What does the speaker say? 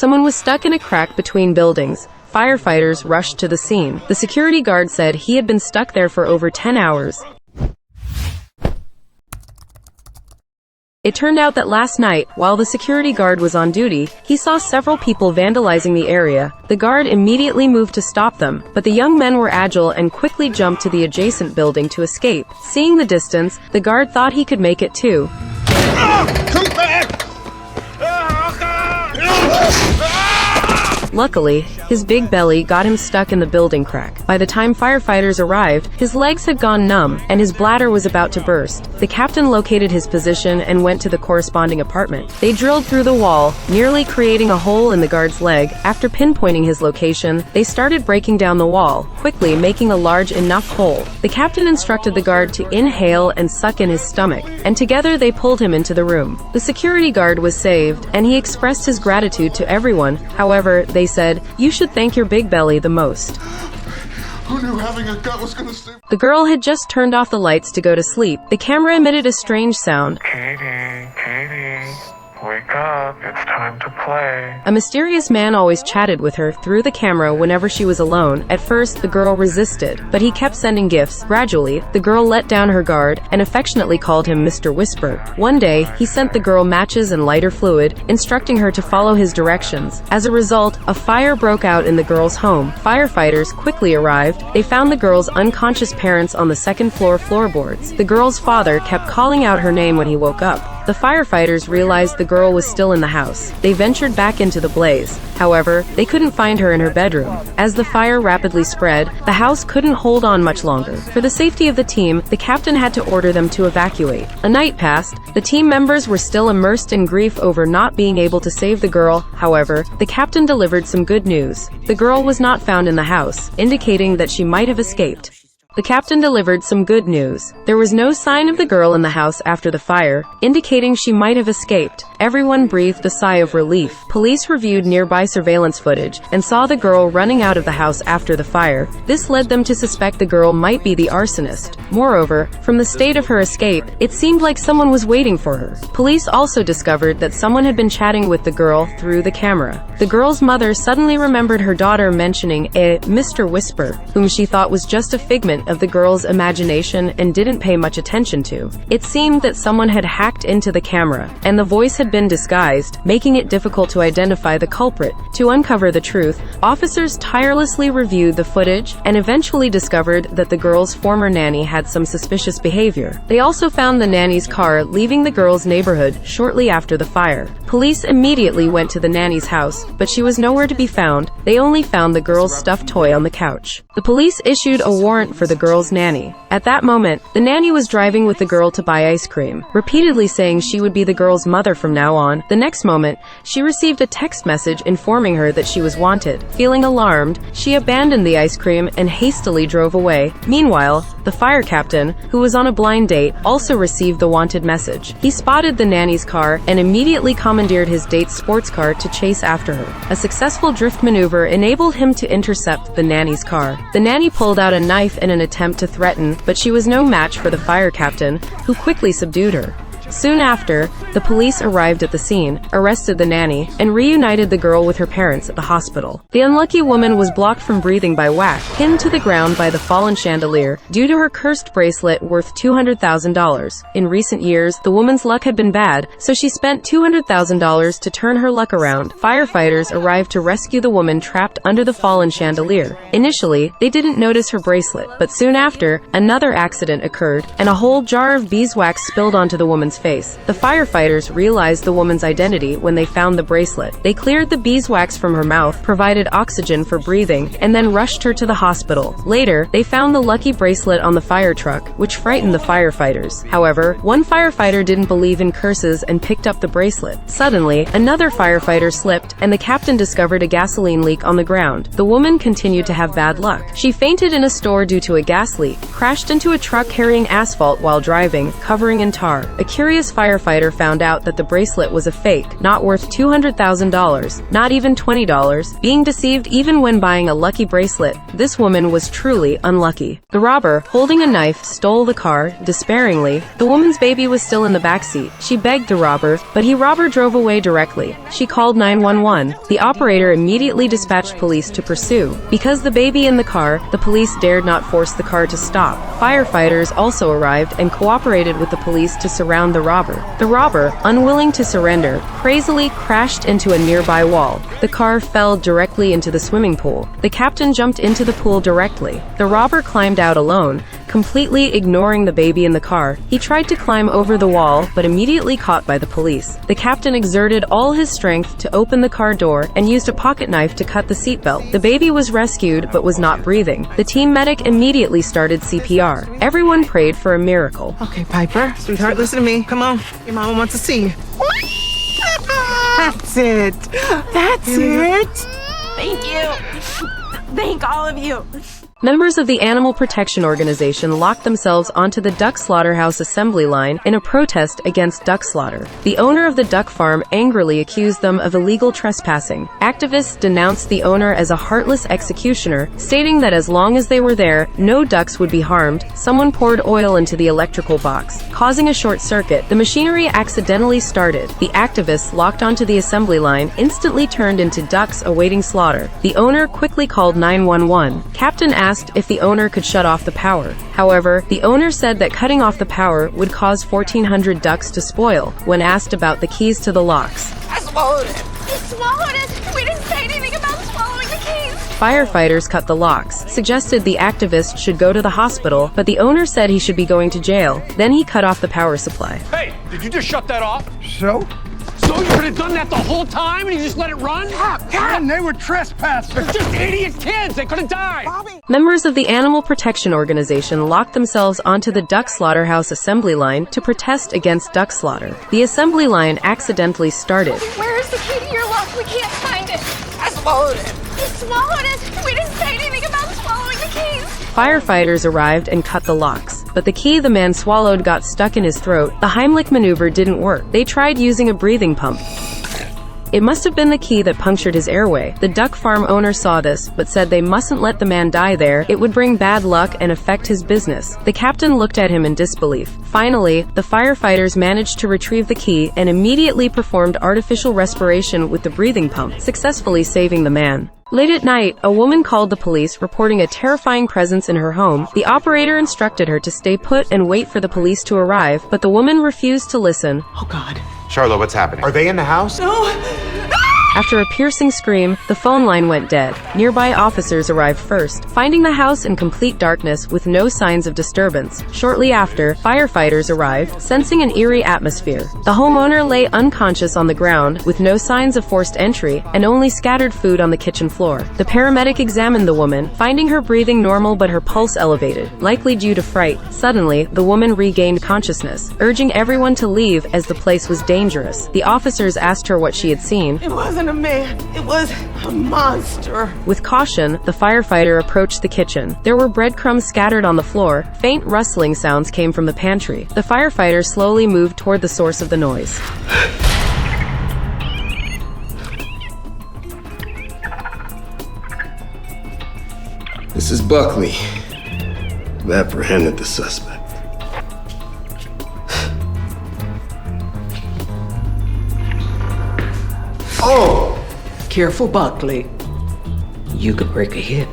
Someone was stuck in a crack between buildings. Firefighters rushed to the scene. The security guard said he had been stuck there for over 10 hours. It turned out that last night, while the security guard was on duty, he saw several people vandalizing the area. The guard immediately moved to stop them, but the young men were agile and quickly jumped to the adjacent building to escape. Seeing the distance, the guard thought he could make it too. Come back! Luckily, his big belly got him stuck in the building crack. By the time firefighters arrived, his legs had gone numb, and his bladder was about to burst. The captain located his position and went to the corresponding apartment. They drilled through the wall, nearly creating a hole in the guard's leg. After pinpointing his location, they started breaking down the wall, quickly making a large enough hole. The captain instructed the guard to inhale and suck in his stomach, and together they pulled him into the room. The security guard was saved, and he expressed his gratitude to everyone. However, they said, "You should thank your big belly the most." Who knew having a gut was gonna save? The girl had just turned off the lights to go to sleep. The camera emitted a strange sound. Katie, wake up, it's time to play. A mysterious man always chatted with her through the camera whenever she was alone. At first, the girl resisted, but he kept sending gifts. Gradually, the girl let down her guard and affectionately called him Mr. Whisper. One day, he sent the girl matches and lighter fluid, instructing her to follow his directions. As a result, a fire broke out in the girl's home. Firefighters quickly arrived. They found the girl's unconscious parents on the second-floor floorboards. The girl's father kept calling out her name when he woke up. The firefighters realized the girl was still in the house. They ventured back into the blaze. However, they couldn't find her in her bedroom. As the fire rapidly spread, the house couldn't hold on much longer. For the safety of the team, the captain had to order them to evacuate. A night passed. The team members were still immersed in grief over not being able to save the girl. However, the captain delivered some good news. The girl was not found in the house, indicating that she might have escaped. The captain delivered some good news. There was no sign of the girl in the house after the fire, indicating she might have escaped. Everyone breathed a sigh of relief. Police reviewed nearby surveillance footage and saw the girl running out of the house after the fire. This led them to suspect the girl might be the arsonist. Moreover, from the state of her escape, it seemed like someone was waiting for her. Police also discovered that someone had been chatting with the girl through the camera. The girl's mother suddenly remembered her daughter mentioning a Mr. Whisper, whom she thought was just a figment of the girl's imagination and didn't pay much attention to. It seemed that someone had hacked into the camera, and the voice had been disguised, making it difficult to identify the culprit. To uncover the truth, officers tirelessly reviewed the footage and eventually discovered that the girl's former nanny had some suspicious behavior. They also found the nanny's car leaving the girl's neighborhood shortly after the fire. Police immediately went to the nanny's house, but she was nowhere to be found. They only found the girl's stuffed toy on the couch. The police issued a warrant for the girl's nanny. At that moment, the nanny was driving with the girl to buy ice cream, repeatedly saying she would be the girl's mother from now on. The next moment, she received a text message informing her that she was wanted. Feeling alarmed, she abandoned the ice cream and hastily drove away. Meanwhile, the fire captain, who was on a blind date, also received the wanted message. He spotted the nanny's car and immediately commandeered his date's sports car to chase after her. A successful drift maneuver enabled him to intercept the nanny's car. The nanny pulled out a knife in an attempt to threaten, but she was no match for the fire captain, who quickly subdued her. Soon after, the police arrived at the scene, arrested the nanny, and reunited the girl with her parents at the hospital. The unlucky woman was blocked from breathing by whack, pinned to the ground by the fallen chandelier, due to her cursed bracelet worth $200,000. In recent years, the woman's luck had been bad, so she spent $200,000 to turn her luck around. Firefighters arrived to rescue the woman trapped under the fallen chandelier. Initially, they didn't notice her bracelet, but soon after, another accident occurred, and a whole jar of beeswax spilled onto the woman's face. The firefighters realized the woman's identity when they found the bracelet. They cleared the beeswax from her mouth, provided oxygen for breathing, and then rushed her to the hospital. Later, they found the lucky bracelet on the fire truck, which frightened the firefighters. However, one firefighter didn't believe in curses and picked up the bracelet. Suddenly, another firefighter slipped, and the captain discovered a gasoline leak on the ground. The woman continued to have bad luck. She fainted in a store due to a gas leak, crashed into a truck carrying asphalt while driving, covering in tar. A curious furious firefighter found out that the bracelet was a fake, not worth $200,000, not even $20. Being deceived even when buying a lucky bracelet, this woman was truly unlucky. The robber, holding a knife, stole the car. Despairingly, the woman's baby was still in the backseat. She begged the robber, but the robber drove away directly. She called 911. The operator immediately dispatched police to pursue. Because the baby in the car, the police dared not force the car to stop. Firefighters also arrived and cooperated with the police to surround the robber. The robber, unwilling to surrender, crazily crashed into a nearby wall. The car fell directly into the swimming pool. The captain jumped into the pool directly. The robber climbed out alone, completely ignoring the baby in the car. He tried to climb over the wall, but immediately caught by the police. The captain exerted all his strength to open the car door and used a pocket knife to cut the seatbelt. The baby was rescued but was not breathing. The team medic immediately started CPR. Everyone prayed for a miracle. Okay, Piper, sweetheart, listen to me. Come on. Your mama wants to see you. That's it. That's it. Thank you. Thank all of you. Members of the Animal Protection Organization locked themselves onto the duck slaughterhouse assembly line in a protest against duck slaughter. The owner of the duck farm angrily accused them of illegal trespassing. Activists denounced the owner as a heartless executioner, stating that as long as they were there, no ducks would be harmed. Someone poured oil into the electrical box, causing a short circuit. The machinery accidentally started. The activists locked onto the assembly line instantly turned into ducks awaiting slaughter. The owner quickly called 911. Captain asked if the owner could shut off the power. However, the owner said that cutting off the power would cause 1,400 ducks to spoil. When asked about the keys to the locks, I swallowed it. You swallowed it? We didn't say anything about swallowing the keys. firefighters cut the locks, suggested the activist should go to the hospital, but the owner said he should be going to jail. Then he cut off the power supply. Hey, did you just shut that off? So? So you could have done that the whole time and you just let it run? And they were trespassing. They're just idiot kids. They could have died. Members of the Animal Protection Organization locked themselves onto the duck slaughterhouse assembly line to protest against duck slaughter. The assembly line accidentally started. Where is the key to your lock? We can't find it. I swallowed it. You swallowed it? We didn't say anything about swallowing the keys. Firefighters arrived and cut the locks, but the key the man swallowed got stuck in his throat. The Heimlich maneuver didn't work. They tried using a breathing pump. It must have been the key that punctured his airway. The duck farm owner saw this, but said they mustn't let the man die there. It would bring bad luck and affect his business. The captain looked at him in disbelief. Finally, the firefighters managed to retrieve the key and immediately performed artificial respiration with the breathing pump, successfully saving the man. Late at night, a woman called the police, reporting a terrifying presence in her home. The operator instructed her to stay put and wait for the police to arrive, but the woman refused to listen. Oh, God. Charlotte, what's happening? Are they in the house? No. After a piercing scream, the phone line went dead. Nearby officers arrived first, finding the house in complete darkness with no signs of disturbance. Shortly after, firefighters arrived, sensing an eerie atmosphere. The homeowner lay unconscious on the ground, with no signs of forced entry, and only scattered food on the kitchen floor. The paramedic examined the woman, finding her breathing normal but her pulse elevated, likely due to fright. Suddenly, the woman regained consciousness, urging everyone to leave as the place was dangerous. The officers asked her what she had seen. It wasn't a man. It was a monster. With caution, the firefighter approached the kitchen. There were breadcrumbs scattered on the floor. Faint rustling sounds came from the pantry. The firefighter slowly moved toward the source of the noise. Mrs. Buckley, I've apprehended the suspect. Oh! Careful, Buckley. You could break a hip.